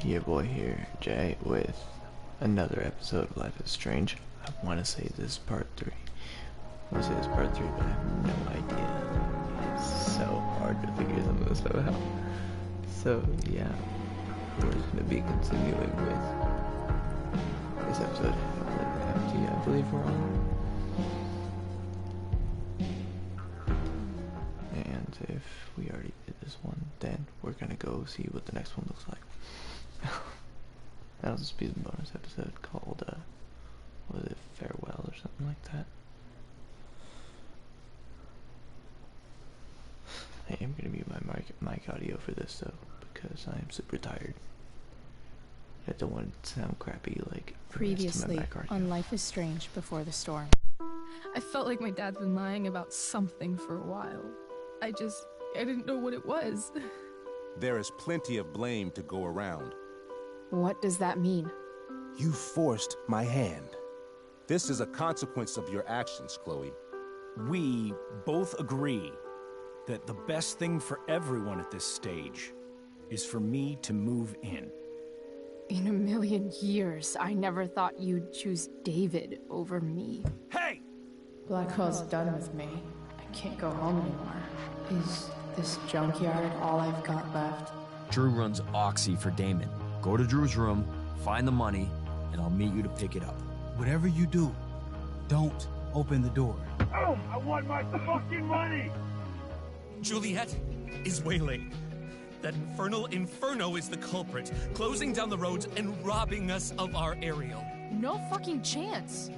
Your boy here, Jay, with another episode of Life is Strange. I want to say this is part 3. I want to say this is part 3, but I have no idea. It's so hard to figure some of this stuff out. So, yeah, we're just going to be continuing with this episode of MT, I believe we're on. And if we already did this one, then we're going to go see what the next one looks like. That'll just be the bonus episode called, what was it, Farewell or something like that. I am going to mute my mic audio for this though, because I am super tired. I don't want it to sound crappy like Previously on Life is Strange Before the Storm. I felt like my dad's been lying about something for a while. I didn't know what it was. There is plenty of blame to go around. What does that mean? You forced my hand. This is a consequence of your actions, Chloe. We both agree that the best thing for everyone at this stage is for me to move in. In a million years, I never thought you'd choose David over me. Hey! Blackwell's done with me. I can't go home anymore. Is this junkyard all I've got left? Drew runs Oxy for Damon. Go to Drew's room, find the money, and I'll meet you to pick it up. Whatever you do, don't open the door. Oh, I want my fucking money! Juliet is waylaid. That infernal Inferno is the culprit, closing down the roads and robbing us of our Ariel. No fucking chance.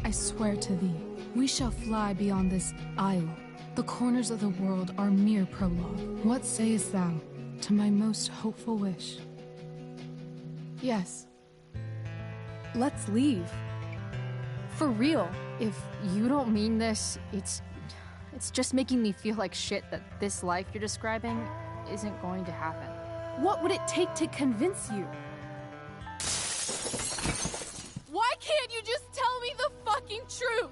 I swear to thee, we shall fly beyond this isle. The corners of the world are mere prologue. What sayest thou to my most hopeful wish? Yes. Let's leave. For real. If you don't mean this, it's just making me feel like shit that this life you're describing isn't going to happen. What would it take to convince you? Why can't you just tell me the fucking truth?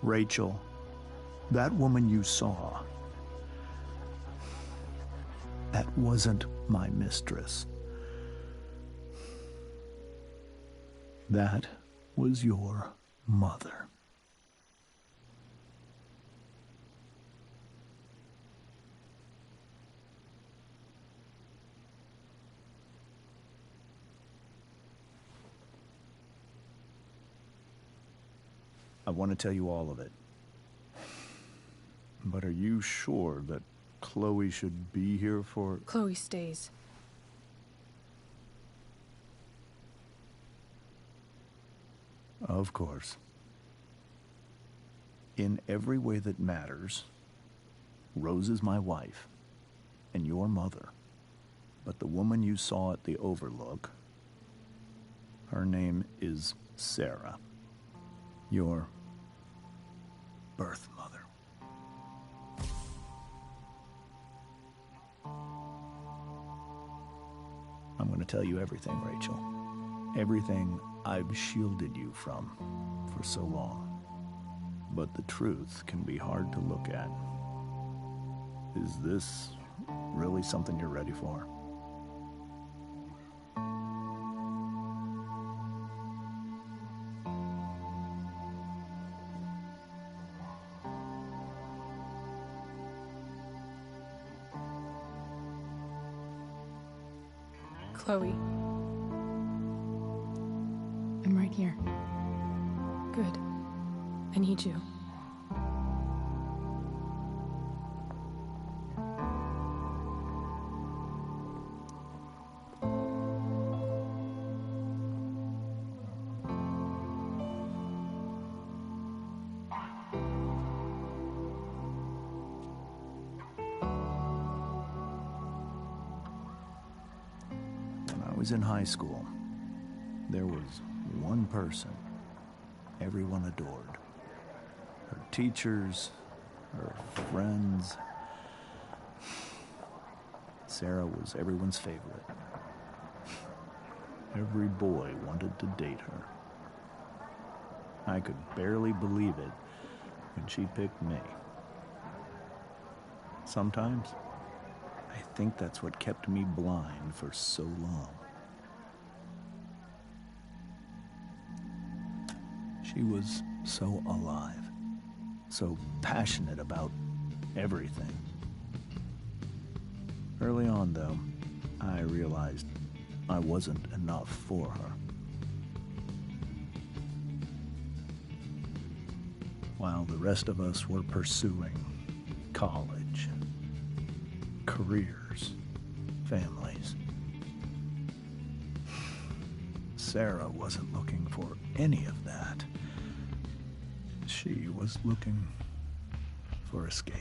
Rachel, that woman you saw, that wasn't my mistress. That was your mother. I want to tell you all of it. But are you sure that Chloe should be here for... Chloe stays. Of course. In every way that matters, Rose is my wife and your mother. But the woman you saw at the Overlook, her name is Sarah. Your birth mother. I'm going to tell you everything, Rachel. Everything I've shielded you from for so long. But the truth can be hard to look at. Is this really something you're ready for? Chloe. I'm right here. Good. I need you. When I was in high school, there was one person everyone adored. Her teachers, her friends. Sarah was everyone's favorite. Every boy wanted to date her. I could barely believe it when she picked me. Sometimes, I think that's what kept me blind for so long. She was so alive, so passionate about everything. Early on, though, I realized I wasn't enough for her. While the rest of us were pursuing college, careers, families, Sarah wasn't looking for any of that. She was looking for escape.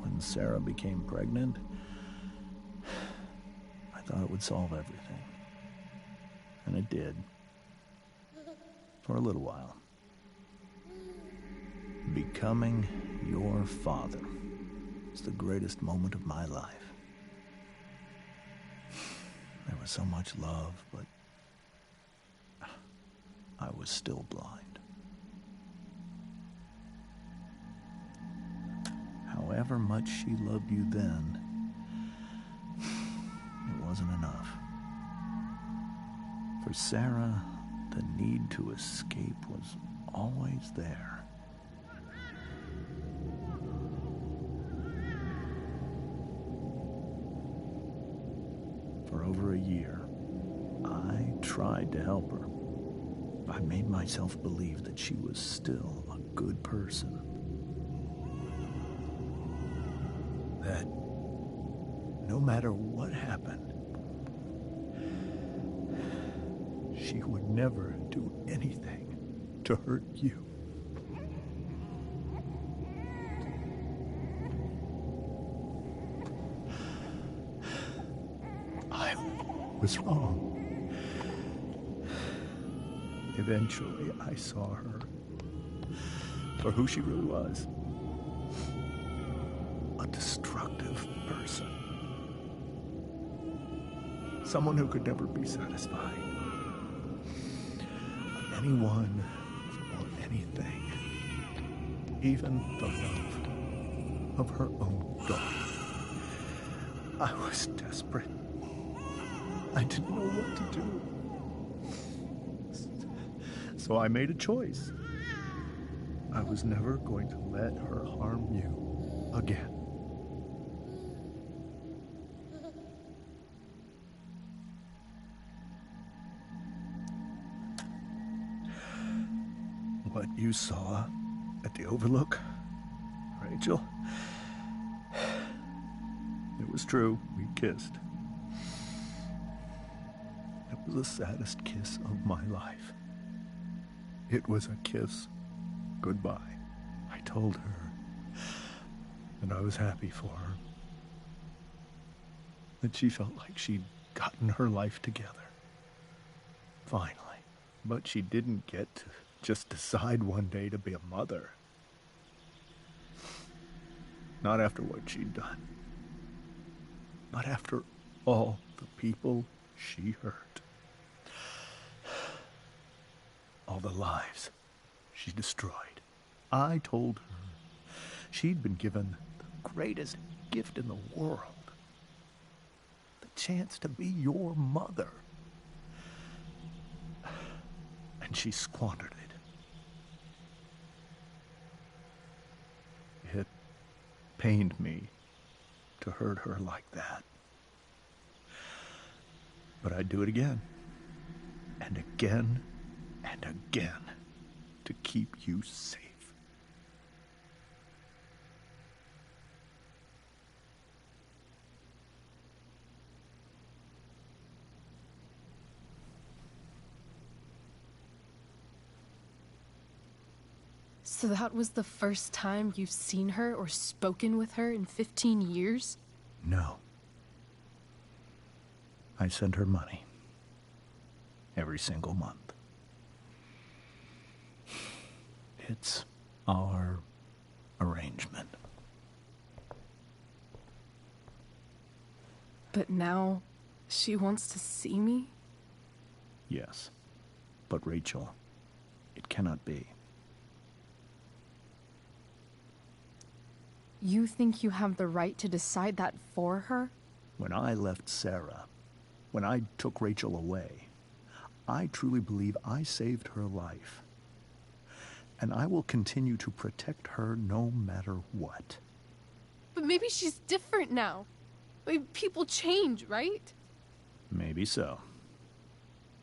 When Sarah became pregnant, I thought it would solve everything. And it did. For a little while. Becoming your father was the greatest moment of my life. There was so much love, but I was still blind. However much she loved you then, it wasn't enough. For Sarah, the need to escape was always there. For over a year, I tried to help her. I made myself believe that she was still a good person. That no matter what happened, she would never do anything to hurt you. I was wrong. Eventually, I saw her for who she really was. A destructive person. Someone who could never be satisfied. Anyone or anything. Even the love of her own daughter. I was desperate. I didn't know what to do. So I made a choice. I was never going to let her harm you again. What you saw at the Overlook, Rachel, it was true. We kissed. It was the saddest kiss of my life. It was a kiss goodbye. I told her that I was happy for her. That she felt like she'd gotten her life together. Finally. But she didn't get to just decide one day to be a mother. Not after what she'd done. Not after all the people she hurt. All the lives she destroyed. I told her she'd been given the greatest gift in the world. The chance to be your mother. And she squandered it. It pained me to hurt her like that. But I'd do it again. And again. And again, to keep you safe. So that was the first time you've seen her or spoken with her in 15 years? No. I sent her money. Every single month. It's our arrangement. But now she wants to see me? Yes. But Rachel, it cannot be. You think you have the right to decide that for her? When I left Sarah, when I took Rachel away, I truly believe I saved her life. And I will continue to protect her no matter what. But maybe she's different now. People change, right? Maybe so.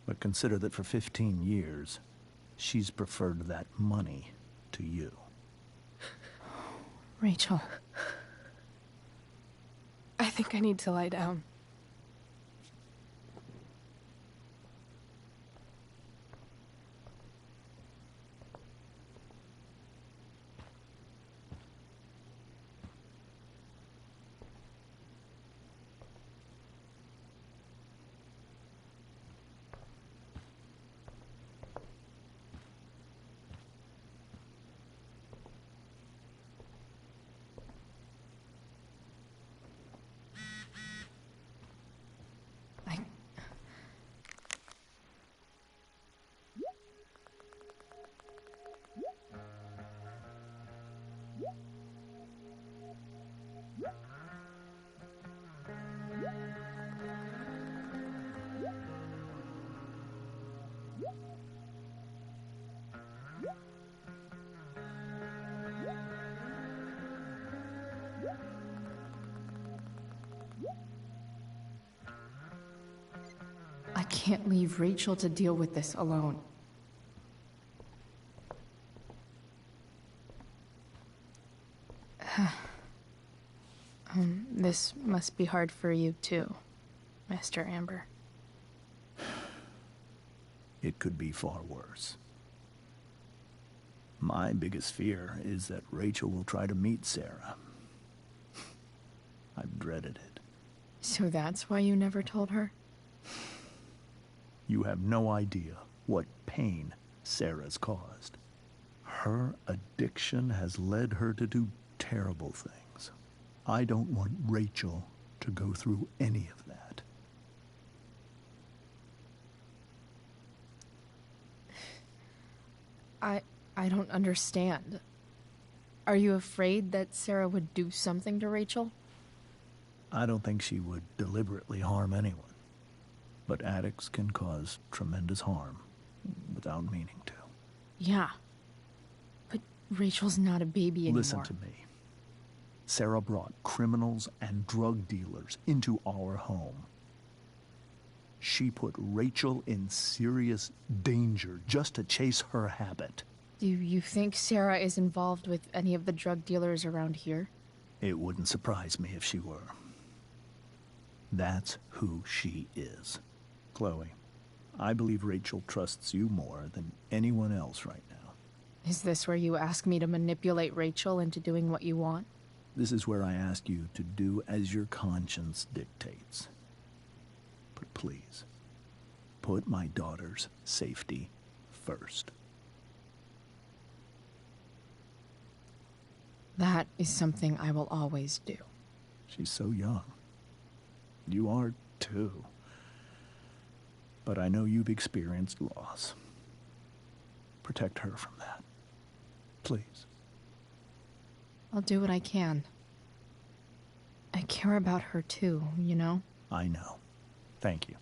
But consider that for 15 years, she's preferred that money to you. Rachel. I think I need to lie down. I can't leave Rachel to deal with this alone. This must be hard for you too, Master Amber. It could be far worse. My biggest fear is that Rachel will try to meet Sarah. I've dreaded it. So that's why you never told her? You have no idea what pain Sarah's caused. Her addiction has led her to do terrible things. I don't want Rachel to go through any of that. I don't understand. Are you afraid that Sarah would do something to Rachel? I don't think she would deliberately harm anyone. But addicts can cause tremendous harm without meaning to. Yeah. But Rachel's not a baby anymore. Listen to me. Sarah brought criminals and drug dealers into our home. She put Rachel in serious danger just to chase her habit. Do you think Sarah is involved with any of the drug dealers around here? It wouldn't surprise me if she were. That's who she is. Chloe, I believe Rachel trusts you more than anyone else right now. Is this where you ask me to manipulate Rachel into doing what you want? This is where I ask you to do as your conscience dictates. But please, put my daughter's safety first. That is something I will always do. She's so young. You are too. But I know you've experienced loss. Protect her from that. Please. I'll do what I can. I care about her too, you know? I know. Thank you.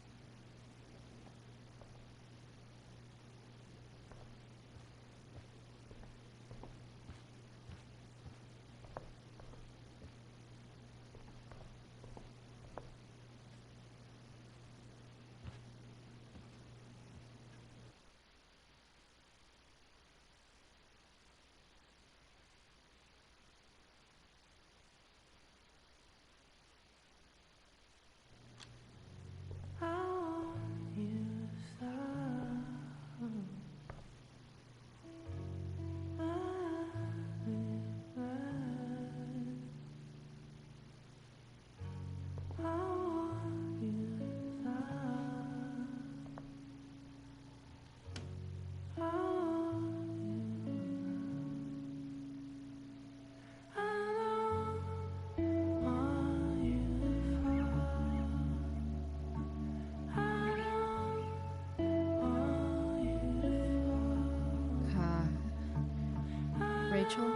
Rachel?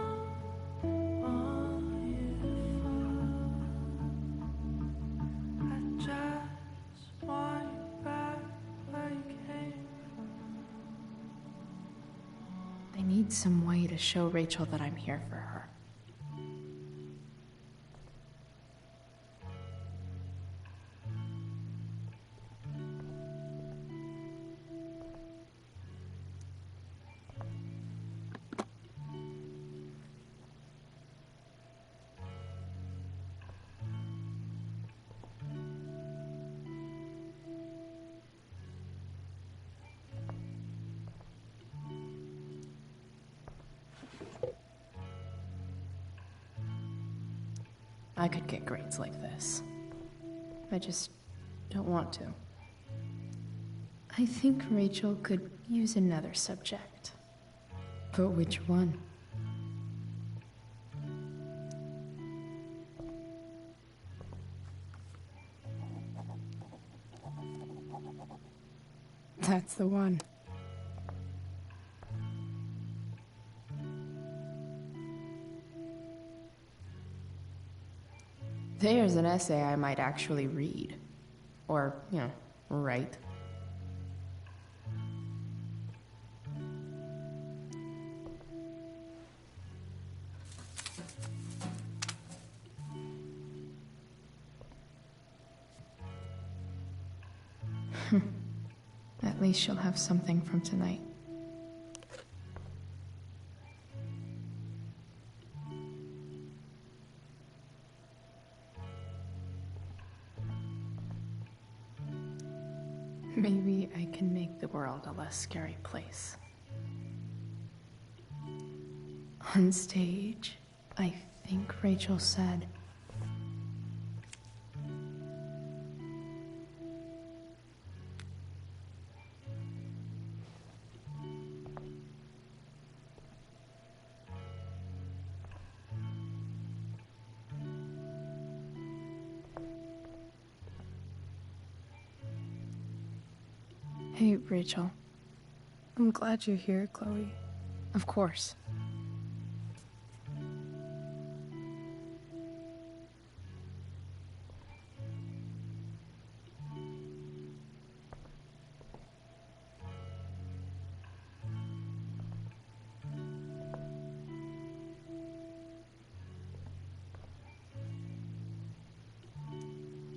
I need some way to show Rachel that I'm here for her. I could get grades like this. I just don't want to. I think Rachel could use another subject. But which one? That's the one. There's an essay I might actually read. Or, write. At least she'll have something from tonight. Maybe I can make the world a less scary place. On stage, I think Rachel said, "Hey, Rachel." I'm glad you're here, Chloe. Of course.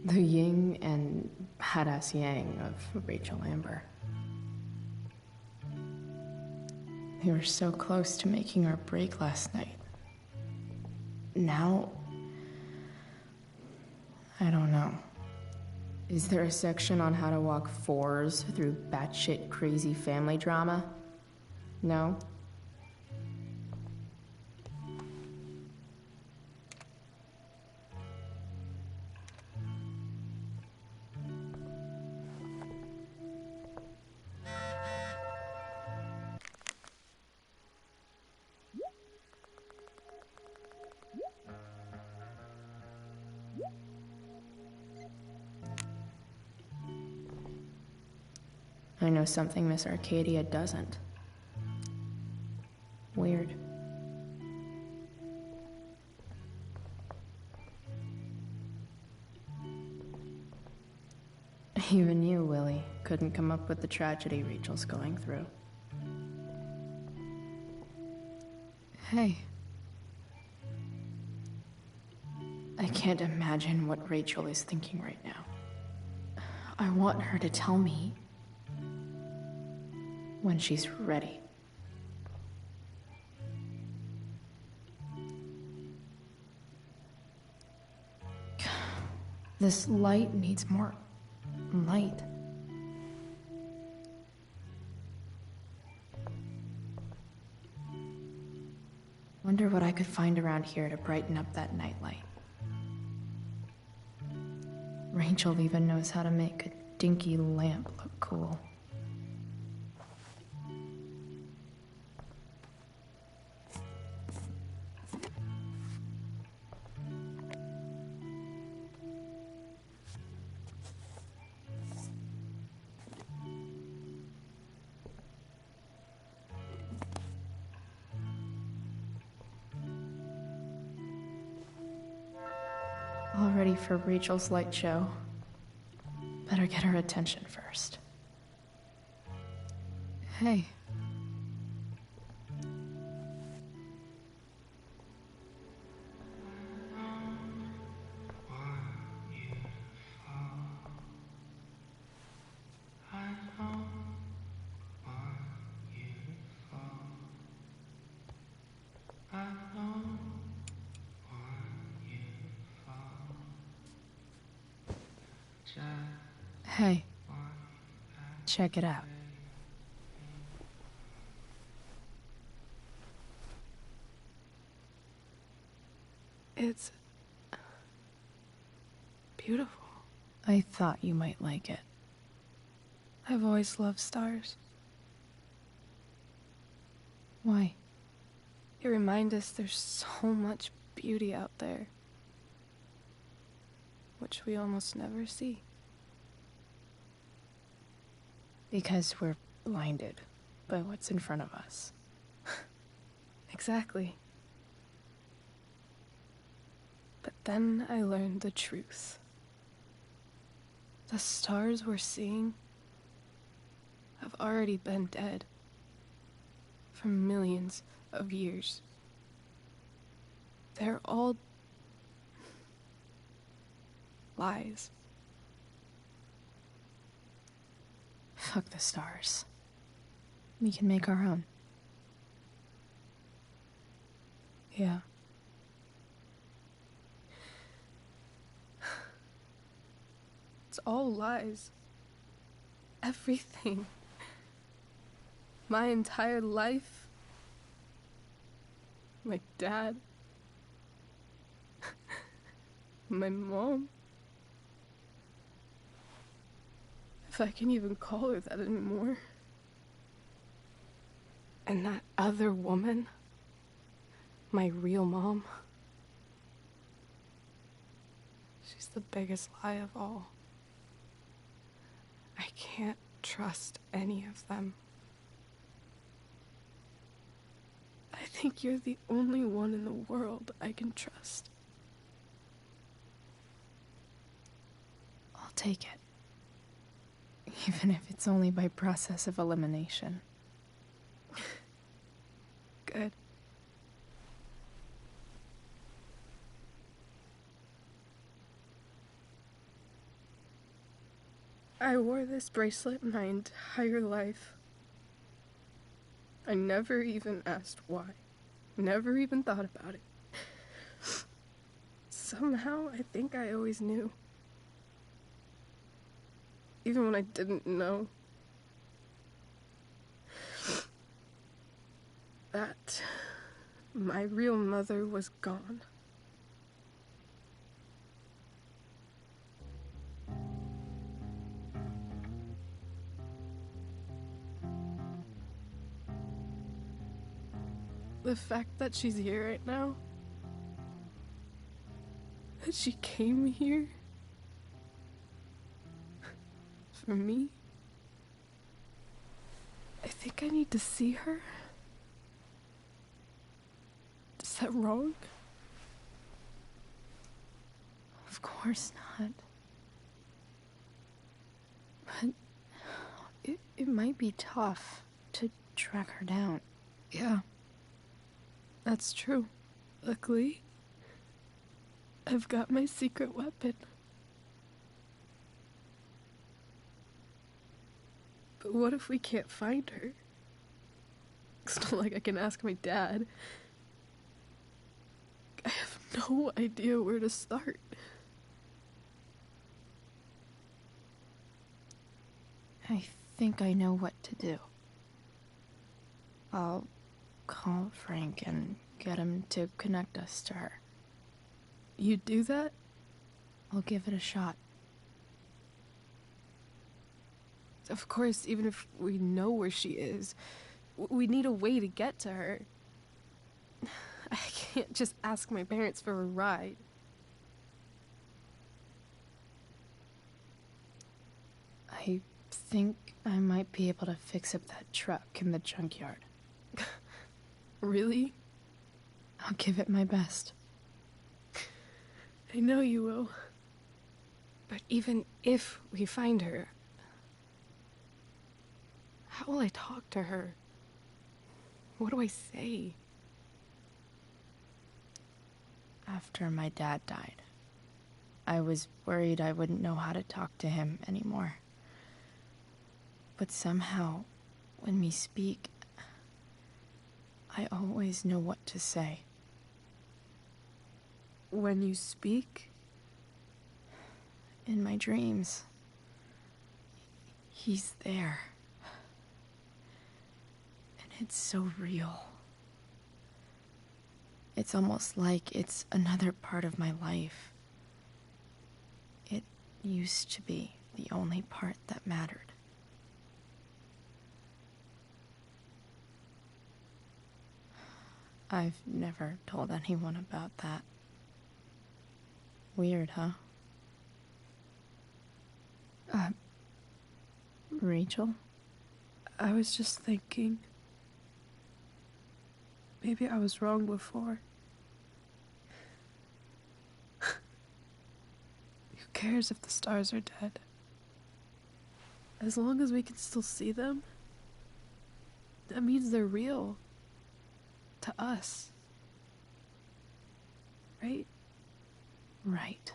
The yin and badass yang of Rachel Amber. We were so close to making our break last night. Now, I don't know. Is there a section on how to walk fours through batshit crazy family drama? No? I know something Miss Arcadia doesn't. Weird. Even you, Willie, couldn't come up with the tragedy Rachel's going through. Hey. I can't imagine what Rachel is thinking right now. I want her to tell me when she's ready. This light needs more light. Wonder what I could find around here to brighten up that nightlight. Rachel even knows how to make a dinky lamp look cool. All ready for Rachel's light show. Better get her attention first. Hey. Hey. Check it out. It's beautiful. I thought you might like it. I've always loved stars. Why? They remind us there's so much beauty out there, which we almost never see. Because we're blinded by what's in front of us. Exactly. But then I learned the truth. The stars we're seeing have already been dead for millions of years. They're all lies. Fuck the stars. We can make our own. Yeah. It's all lies. Everything. My entire life. My dad. My mom. If I can even call her that anymore. And that other woman. My real mom. She's the biggest lie of all. I can't trust any of them. I think you're the only one in the world I can trust. I'll take it. Even if it's only by process of elimination. Good. I wore this bracelet my entire life. I never even asked why. Never even thought about it. Somehow, I think I always knew. Even when I didn't know. That my real mother was gone. The fact that she's here right now, that she came here for me, I think I need to see her. Is that wrong? Of course not. But it might be tough to track her down. Yeah. That's true. Luckily, I've got my secret weapon. But what if we can't find her? It's not like I can ask my dad. I have no idea where to start. I think I know what to do. I'll call Frank and get him to connect us to her. You do that? I'll give it a shot. Of course, even if we know where she is, we need a way to get to her. I can't just ask my parents for a ride. I think I might be able to fix up that truck in the junkyard. Really? I'll give it my best. I know you will. But even if we find her, how will I talk to her? What do I say? After my dad died, I was worried I wouldn't know how to talk to him anymore. But somehow, when we speak, I always know what to say. When you speak? In my dreams, he's there. And it's so real. It's almost like it's another part of my life. It used to be the only part that mattered. I've never told anyone about that. Weird, huh? Rachel? I was just thinking. Maybe I was wrong before. Who cares if the stars are dead? As long as we can still see them, that means they're real. To us. Right? Right.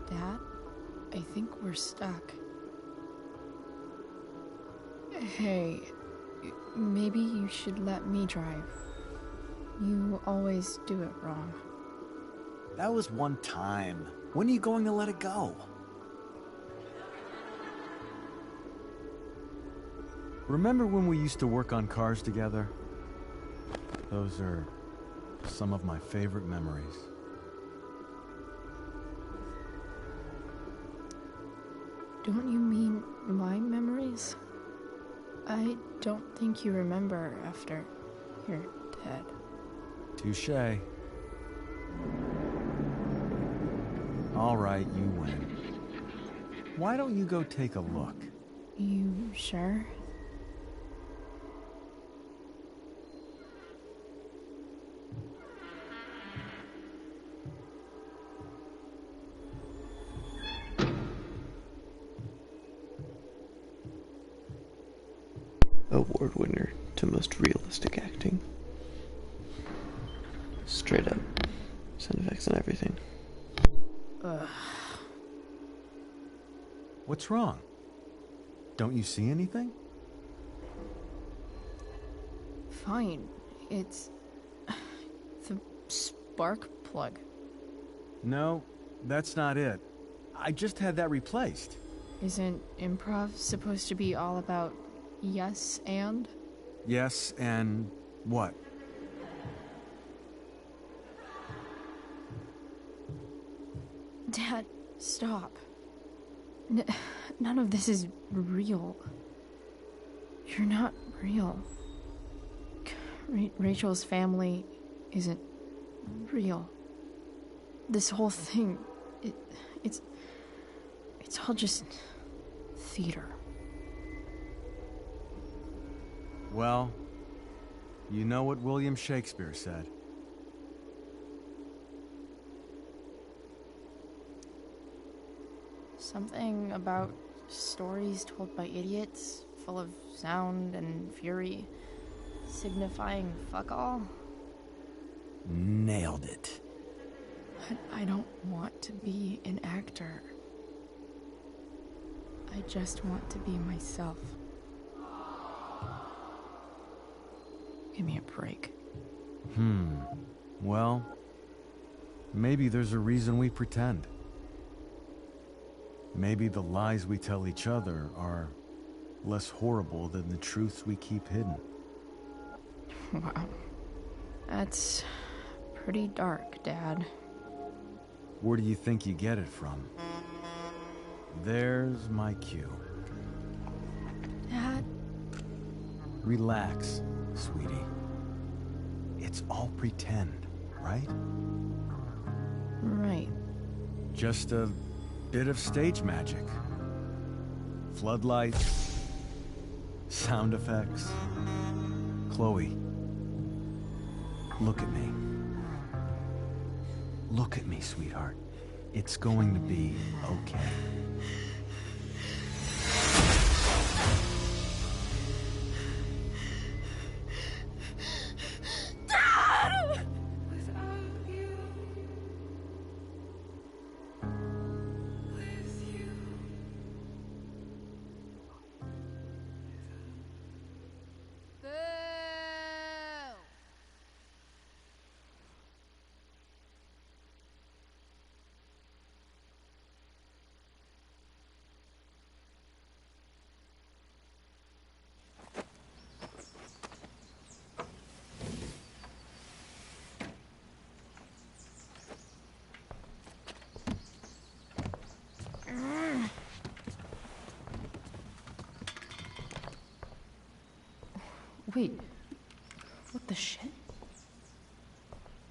Dad, I think we're stuck. Hey, maybe you should let me drive. You always do it wrong. That was one time. When are you going to let it go? Remember when we used to work on cars together? Those are some of my favorite memories. Don't you mean my memories? I don't think you remember after you're dead. Touché. All right, you win. Why don't you go take a look? You sure? Award winner to most realistic acting. Straight up. Sound effects and everything. Ugh. What's wrong? Don't you see anything? Fine. It's the spark plug. No, that's not it. I just had that replaced. Isn't improv supposed to be all about yes and? Yes, and what? Dad, stop. None of this is real. You're not real. Rachel's family isn't real. This whole thing, it's all just theater. Well, you know what William Shakespeare said. Something about stories told by idiots, full of sound and fury, signifying fuck all. Nailed it. But I don't want to be an actor. I just want to be myself. Give me a break. Well, maybe there's a reason we pretend. Maybe the lies we tell each other are less horrible than the truths we keep hidden. Wow. That's pretty dark, Dad. Where do you think you get it from? There's my cue. Dad? Relax, sweetie. It's all pretend, right? Right. Just a bit of stage magic. Floodlights, sound effects. Chloe, look at me. Look at me, sweetheart. It's going to be okay. Wait. What the shit?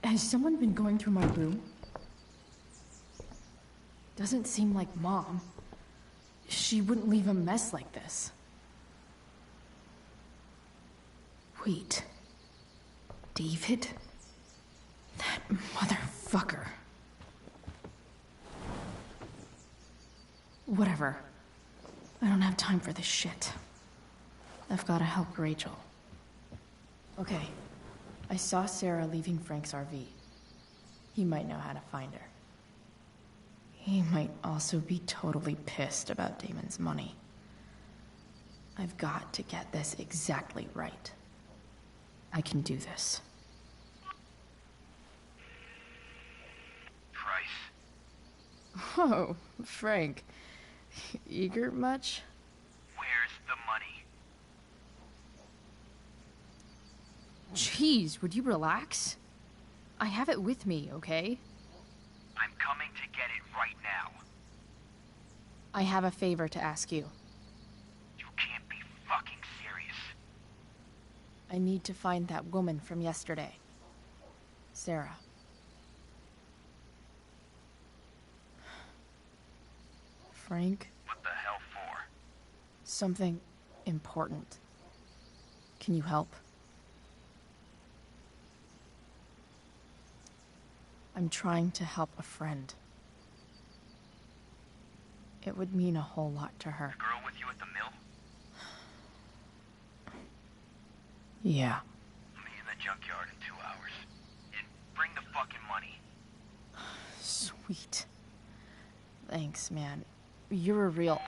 Has someone been going through my room? Doesn't seem like Mom. She wouldn't leave a mess like this. Wait. David? That motherfucker. Whatever. I don't have time for this shit. I've gotta help Rachel. Okay. I saw Sarah leaving Frank's RV. He might know how to find her. He might also be totally pissed about Damon's money. I've got to get this exactly right. I can do this. Price. Oh, Frank. Eager much? Where's the money? Jeez, would you relax? I have it with me, okay? I'm coming to get it right now. I have a favor to ask you. You can't be fucking serious. I need to find that woman from yesterday. Sarah. Frank? What the hell for? Something important. Can you help? I'm trying to help a friend. It would mean a whole lot to her. The girl with you at the mill? Yeah. Meet in the junkyard in 2 hours. And bring the fucking money. Sweet. Thanks, man. You're a real...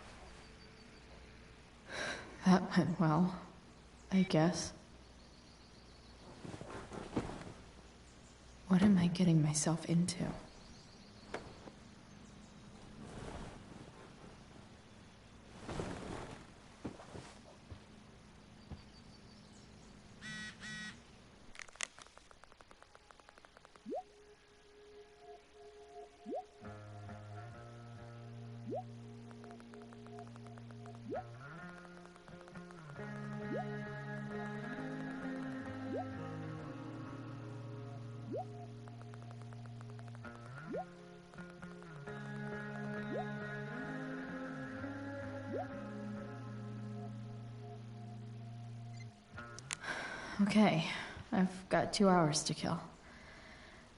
That went well, I guess. What am I getting myself into? Okay, I've got 2 hours to kill.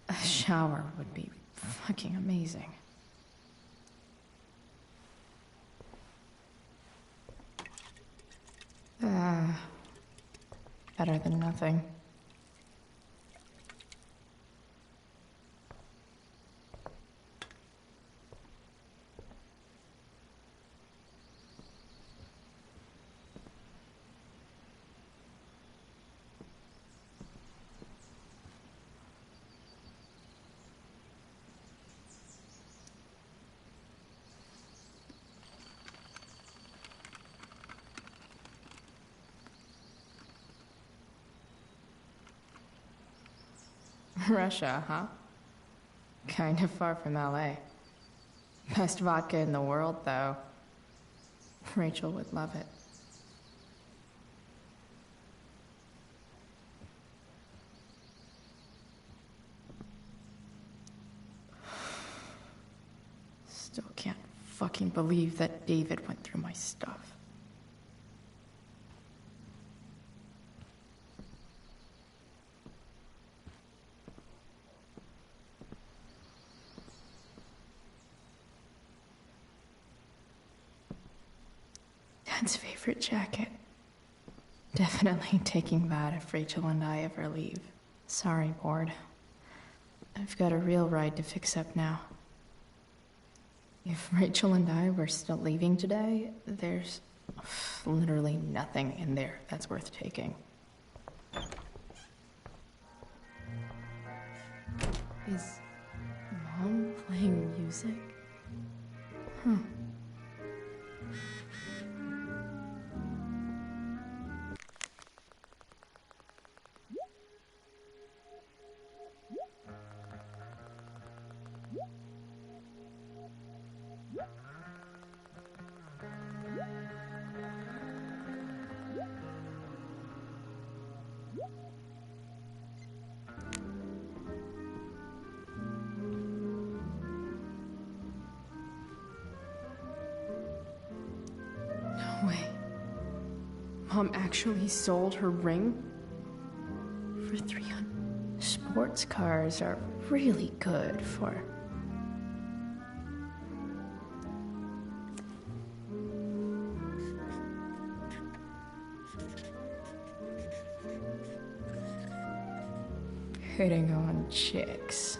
A shower would be fucking amazing. Better than nothing. Russia, huh? Kind of far from LA. Best vodka in the world, though. Rachel would love it. Still can't fucking believe that David went through my stuff. Dad's favorite jacket. Definitely taking that if Rachel and I ever leave. Sorry, board. I've got a real ride to fix up now. If Rachel and I were still leaving today, there's literally nothing in there that's worth taking. Is Mom playing music? Huh. No way. Mom actually sold her ring? For 300. Sports cars are really good for... hitting on chicks.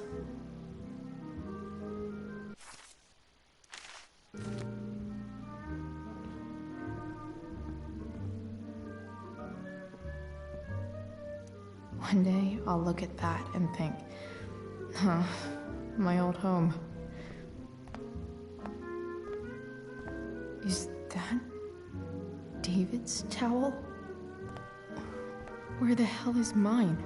One day, I'll look at that and think, huh, my old home. Is that David's towel? Where the hell is mine?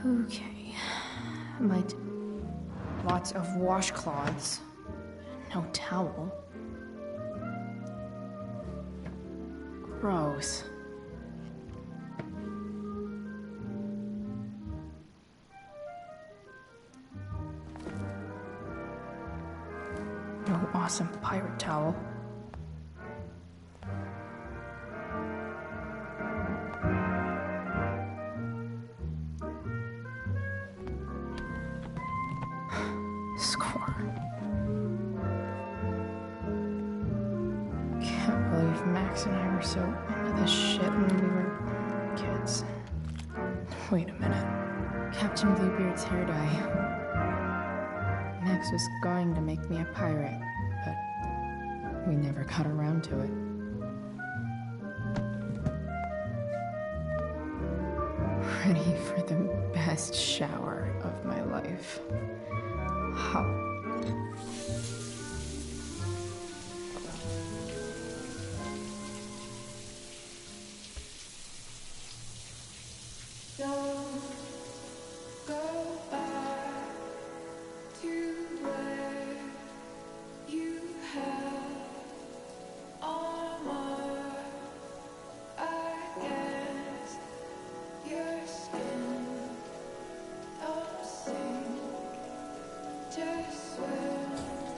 Okay, lots of washcloths, no towel. Gross. No awesome pirate towel. Score. Can't believe Max and I were so into this shit when we were kids. Wait a minute. Captain Bluebeard's hair dye. Max was going to make me a pirate, but we never got around to it. Ready for the best shower of my life. Hop. Don't go back to where you had armor against your skin. Don't sink, just swim.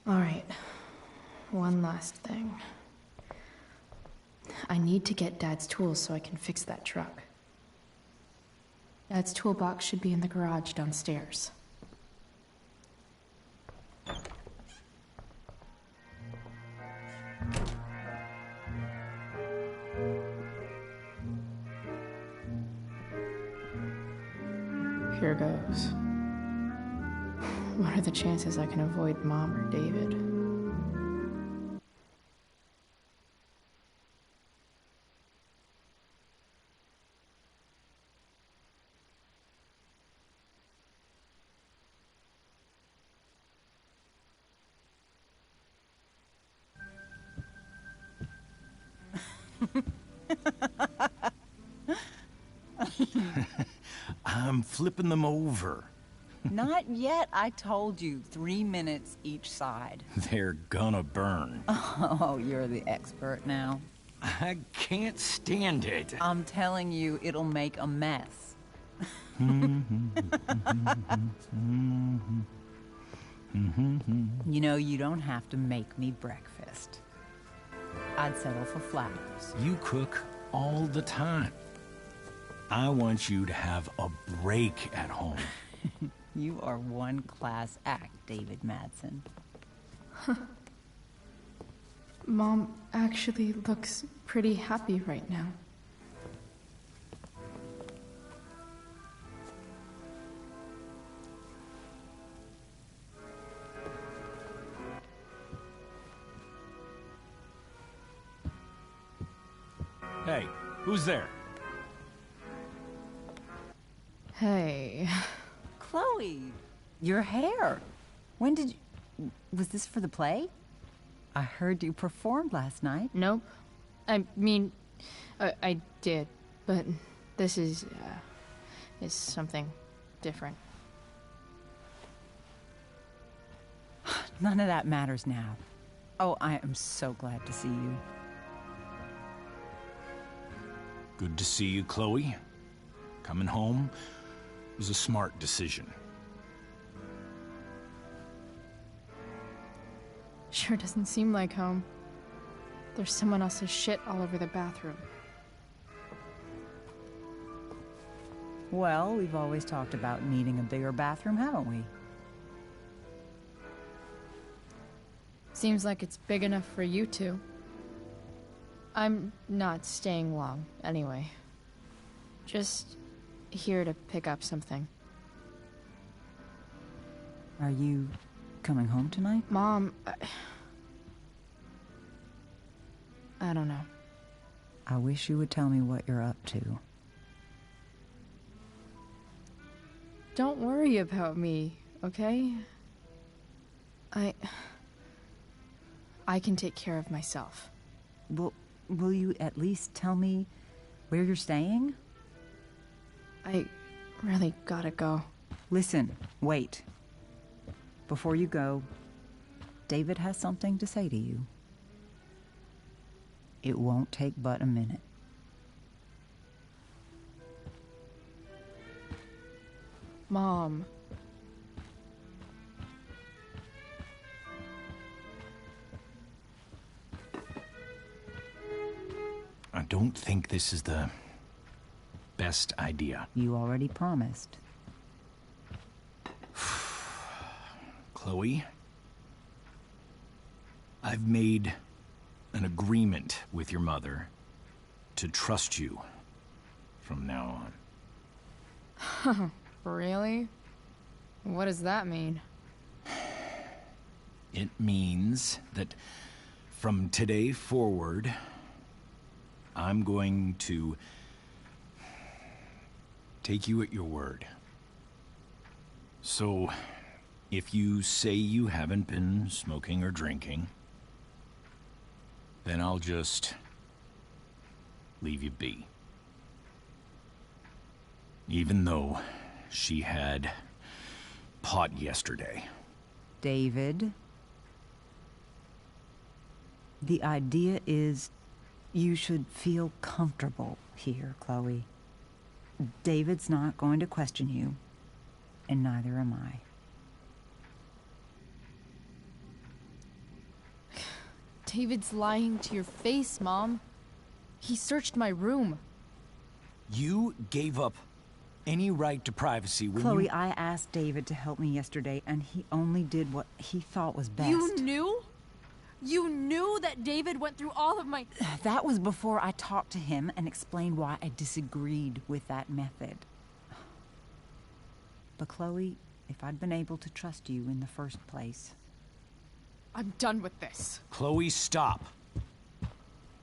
Alright, one last thing. I need to get Dad's tools so I can fix that truck. Dad's toolbox should be in the garage downstairs. Here goes. What are the chances I can avoid Mom or David? I'm flipping them over. Not yet. I told you, 3 minutes each side. They're gonna burn. Oh, you're the expert now. I can't stand it. I'm telling you, it'll make a mess. You know, you don't have to make me breakfast. I'd settle for flowers. You cook all the time. I want you to have a break at home. You are one class act, David Madsen. Mom actually looks pretty happy right now. Hey, who's there? Hey. Chloe, your hair. When did you... Was this for the play? I heard you performed last night. Nope. I mean, I did, but this is something different. None of that matters now. Oh, I am so glad to see you. Good to see you, Chloe. Coming home was a smart decision. Sure doesn't seem like home. There's someone else's shit all over the bathroom. Well, we've always talked about needing a bigger bathroom, haven't we? Seems like it's big enough for you two. I'm not staying long, anyway. Just here to pick up something. Are you coming home tonight? Mom, I don't know. I wish you would tell me what you're up to. Don't worry about me, okay? I can take care of myself. Will you at least tell me where you're staying? I really gotta go. Listen, wait. Before you go, David has something to say to you. It won't take but a minute. Mom. I don't think this is the best idea. You already promised. Chloe, I've made an agreement with your mother to trust you from now on. Really? What does that mean? It means that from today forward, I'm going to take you at your word. So, if you say you haven't been smoking or drinking, then I'll just leave you be. Even though she had pot yesterday. David, the idea is you should feel comfortable here, Chloe. David's not going to question you, and neither am I. David's lying to your face, Mom. He searched my room. You gave up any right to privacy when Chloe, you... I asked David to help me yesterday, and he only did what he thought was best. You knew? You knew that David went through all of my... That was before I talked to him and explained why I disagreed with that method. But Chloe, if I'd been able to trust you in the first place... I'm done with this. Chloe, stop.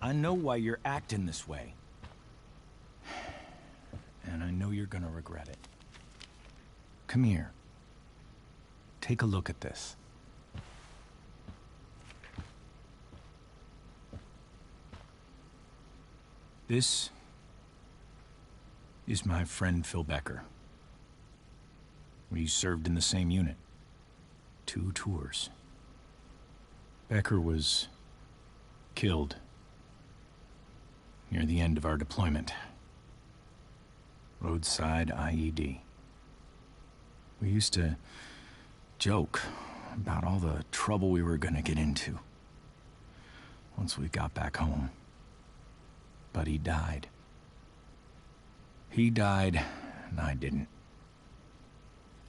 I know why you're acting this way. And I know you're gonna regret it. Come here. Take a look at this. This is my friend Phil Becker. We served in the same unit. 2 tours. Becker was killed near the end of our deployment. Roadside IED. We used to joke about all the trouble we were gonna get into once we got back home. But he died. He died, and I didn't.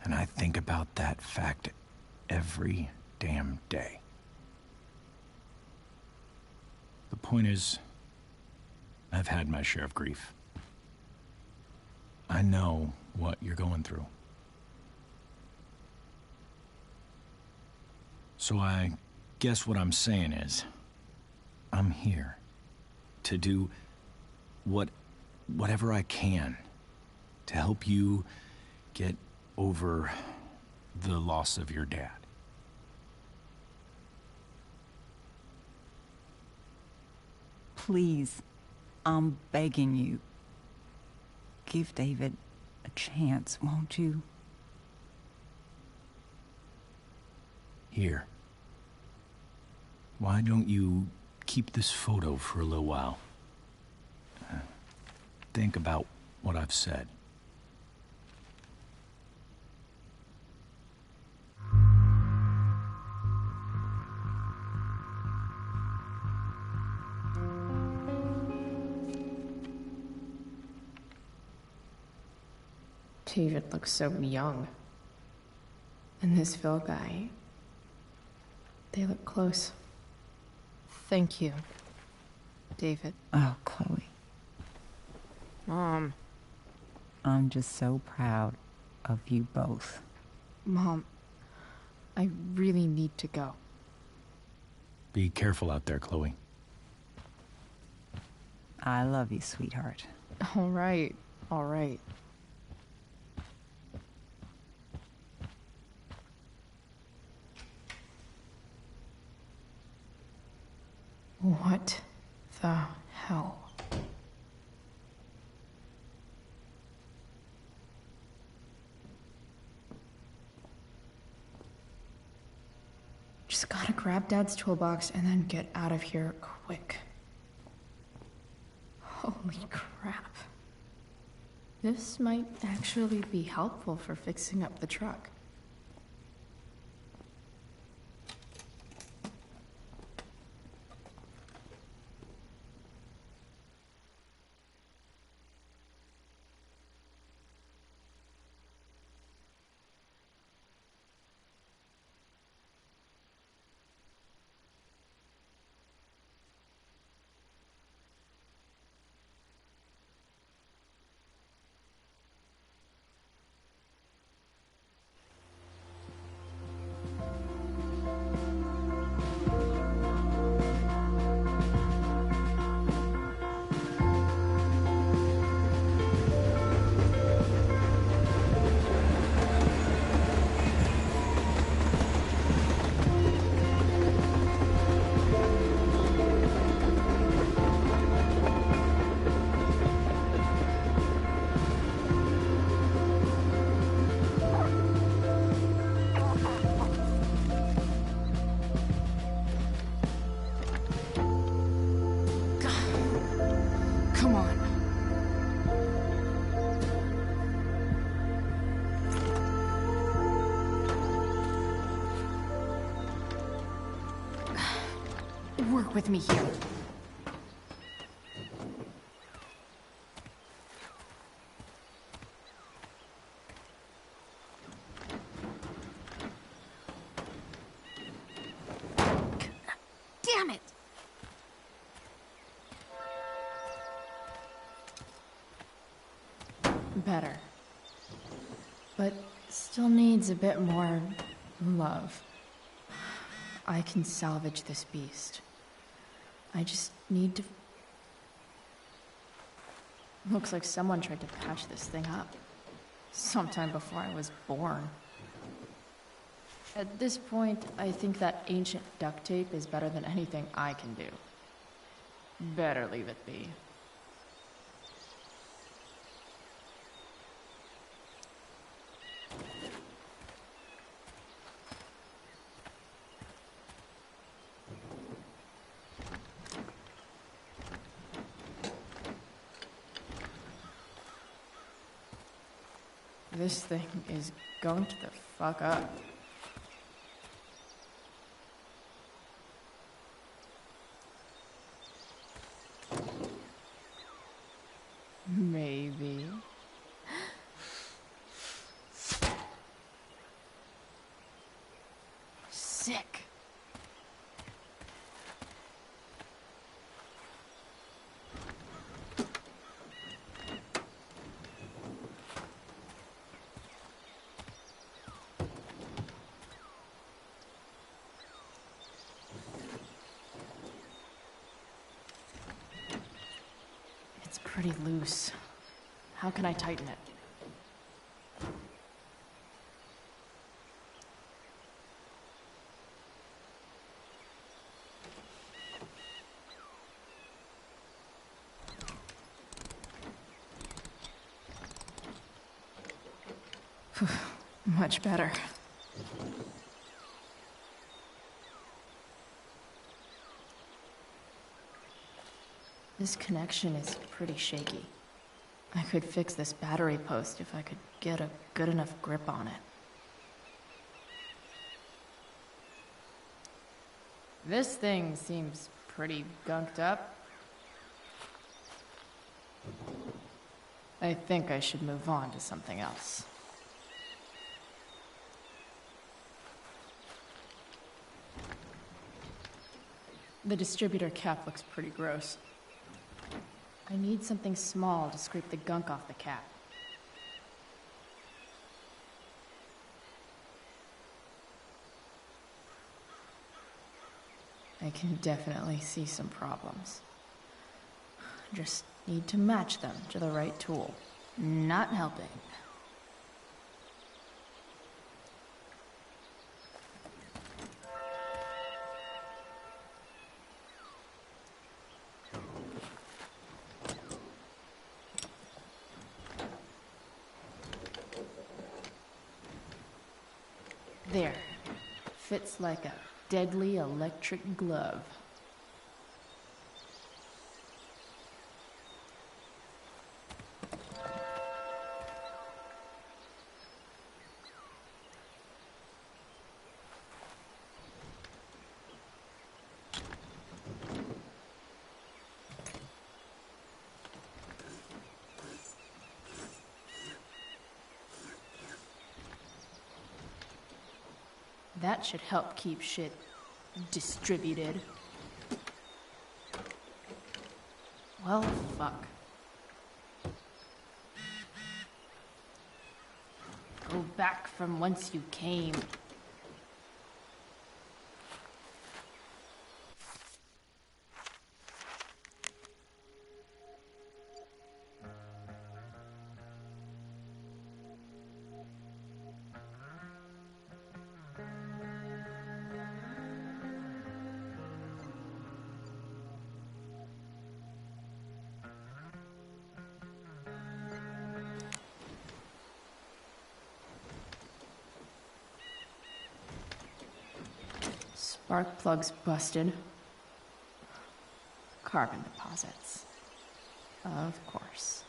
And I think about that fact every damn day. The point is, I've had my share of grief. I know what you're going through. So I guess what I'm saying is, I'm here to do whatever I can to help you get over the loss of your dad. Please, I'm begging you. Give David a chance, won't you? Here. Why don't you keep this photo for a little while? Think about what I've said. David looks so young. And this Phil guy, they look close. Thank you, David. Oh, Chloe. Mom. I'm just so proud of you both. Mom, I really need to go. Be careful out there, Chloe. I love you, sweetheart. All right, all right. What the hell? Just gotta grab Dad's toolbox and then get out of here quick. Holy crap. This might actually be helpful for fixing up the truck. Work with me here. Damn it! Better. But still needs a bit more love. I can salvage this beast. I just need to... Looks like someone tried to patch this thing up. Sometime before I was born. At this point, I think that ancient duct tape is better than anything I can do. Better leave it be. This thing is going to the fuck up. Maybe. Sick. It's pretty loose. How can I tighten it? Much better. This connection is pretty shaky. I could fix this battery post if I could get a good enough grip on it. This thing seems pretty gunked up. I think I should move on to something else. The distributor cap looks pretty gross. I need something small to scrape the gunk off the cap. I can definitely see some problems. Just need to match them to the right tool. Not helping. There. Fits like a deadly electric glove. That should help keep shit distributed. Well, fuck. Go back from whence you came. Spark plugs busted. Carbon deposits. Of course.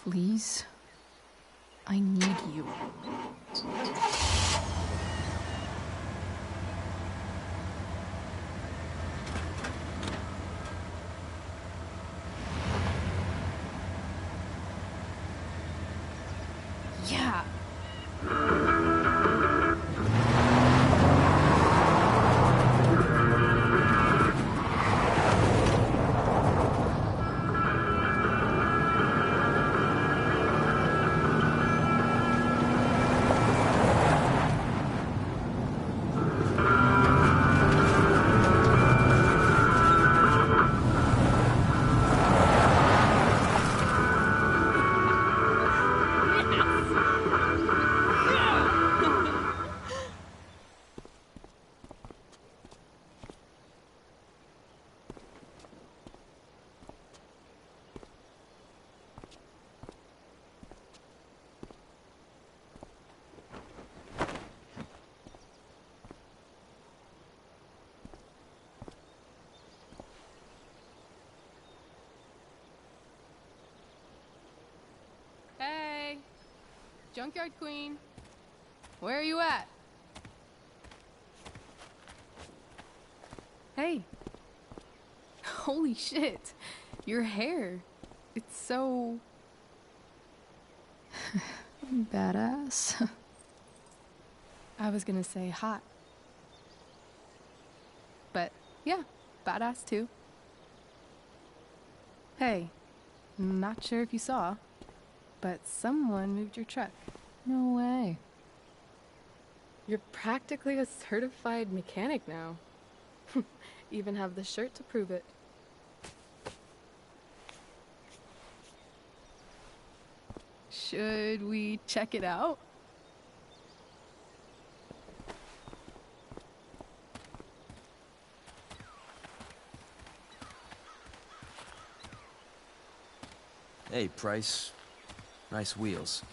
Please. I need you. Yeah. Hey! Junkyard Queen. Where are you at? Hey. Holy shit. Your hair. It's so... Badass. I was gonna say hot. But, yeah, badass too. Hey, not sure if you saw, but someone moved your truck. No way. You're practically a certified mechanic now. Even have the shirt to prove it. Should we check it out? Hey, Price. Nice wheels.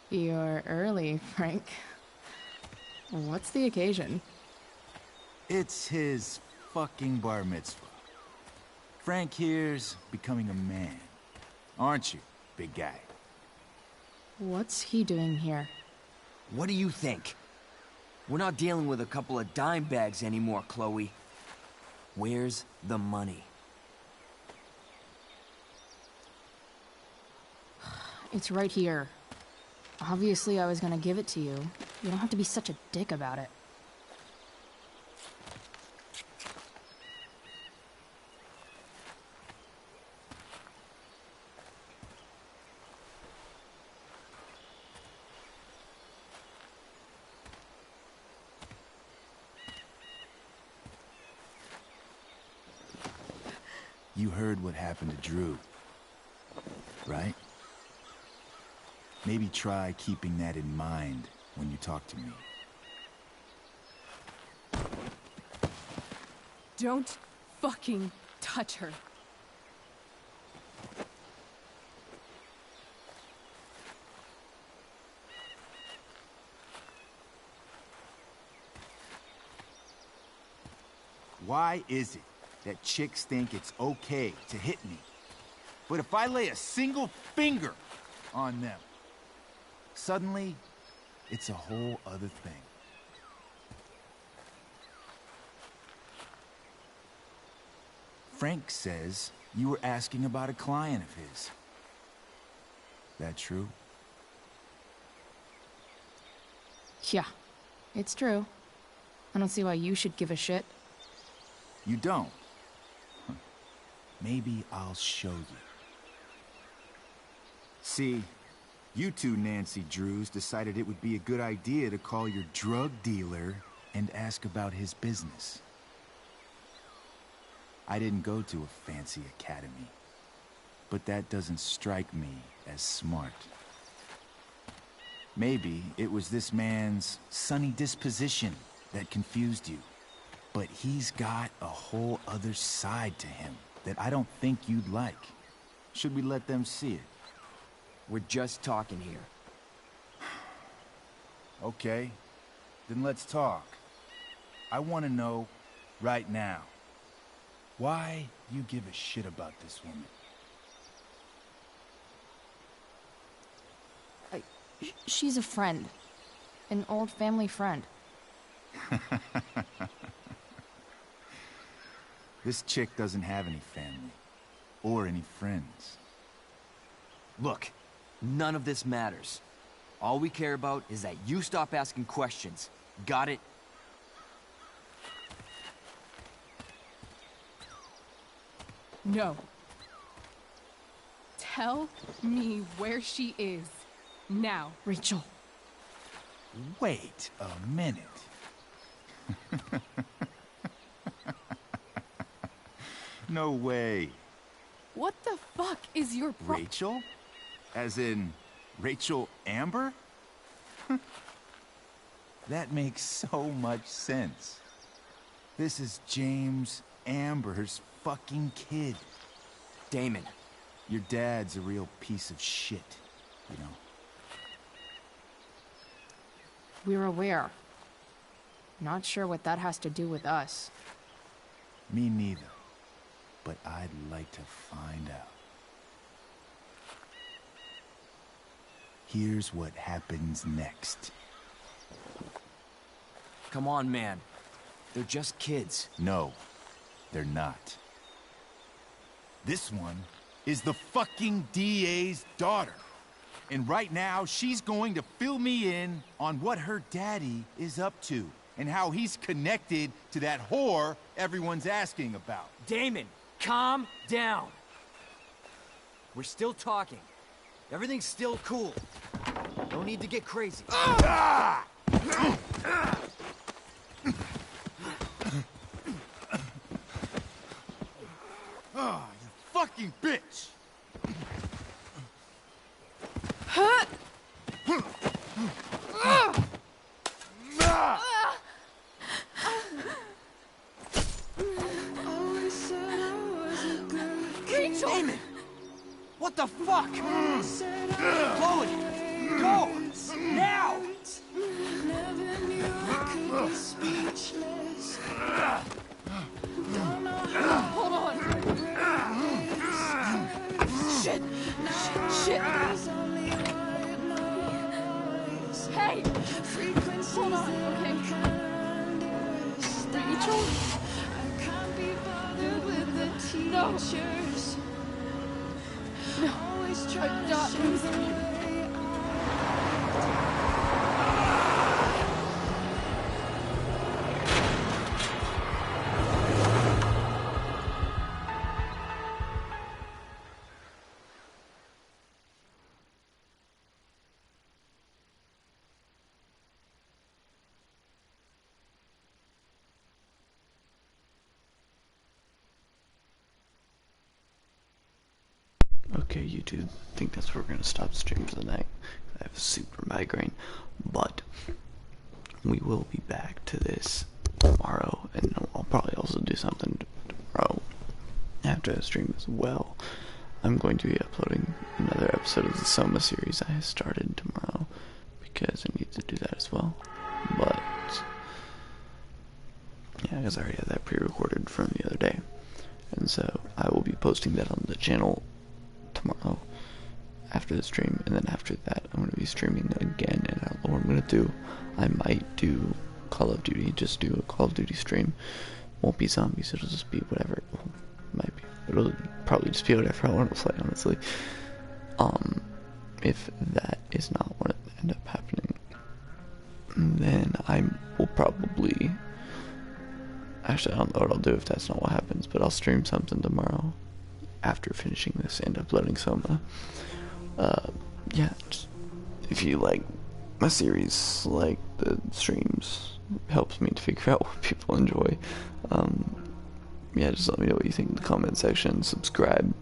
You're early, Frank. What's the occasion? It's his fucking bar mitzvah. Frank here's becoming a man. Aren't you, big guy? What's he doing here? What do you think? We're not dealing with a couple of dime bags anymore, Chloe. Where's the money? It's right here. Obviously, I was gonna give it to you. You don't have to be such a dick about it. You heard what happened to Drew, right? Maybe try keeping that in mind when you talk to me. Don't fucking touch her. Why is it that chicks think it's okay to hit me? But if I lay a single finger on them, suddenly, it's a whole other thing. Frank says you were asking about a client of his. That true? Yeah, it's true. I don't see why you should give a shit. You don't? Huh. Maybe I'll show you. See, you two Nancy Drews decided it would be a good idea to call your drug dealer and ask about his business. I didn't go to a fancy academy, but that doesn't strike me as smart. Maybe it was this man's sunny disposition that confused you, but he's got a whole other side to him that I don't think you'd like. Should we let them see it? We're just talking here. Okay, then let's talk. I want to know Right now. Why you give a shit about this woman? She's a friend. An old family friend. This chick doesn't have any family. Or any friends. Look, none of this matters. All we care about is that you stop asking questions. Got it? No. Tell me where she is. Now. Rachel. Wait a minute. No way. What the fuck is your Rachel? As in, Rachel Amber? That makes so much sense. This is James Amber's fucking kid. Damon. Your dad's a real piece of shit, you know? We're aware. Not sure what that has to do with us. Me neither. But I'd like to find out. Here's what happens next. Come on, man. They're just kids. No, they're not. This one is the fucking DA's daughter. And right now, she's going to fill me in on what her daddy is up to and how he's connected to that whore everyone's asking about. Damon, calm down. We're still talking. Everything's still cool. No need to get crazy. Ah! Oh, you fucking bitch! Rachel! Damon! What the fuck? Chloe! Go! Now! Hold on! Shit! Shit! Hey! Hold on, okay? Rachel? No! No, I'm not losing you. Okay, YouTube, I think that's where we're going to stop stream for the night. I have a super migraine, but we will be back to this tomorrow, and I'll probably also do something tomorrow after the stream as well. I'm going to be uploading another episode of the Soma series I started tomorrow, because I need to do that as well. But yeah, because I already had that pre-recorded from the other day, and so I will be posting that on the channel tomorrow after the stream, and then after that I'm going to be streaming again, and I don't know what I'm going to do. I might do Call of Duty, just do a Call of Duty stream. Won't be zombies, it'll just be whatever. Well, might be, it'll probably just be whatever I want to play, honestly. If that is not what end up happening, then I will probably, actually I don't know what I'll do if that's not what happens, but I'll stream something tomorrow after finishing this and uploading Soma. Yeah, just, if you like my series, like the streams, helps me to figure out what people enjoy. Yeah, just let me know what you think in the comment section. Subscribe,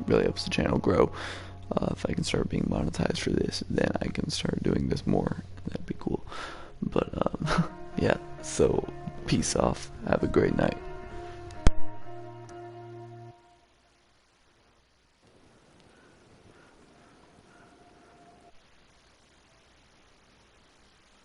really helps the channel grow. If I can start being monetized for this, then I can start doing this more. That'd be cool. But yeah, so peace off, have a great night.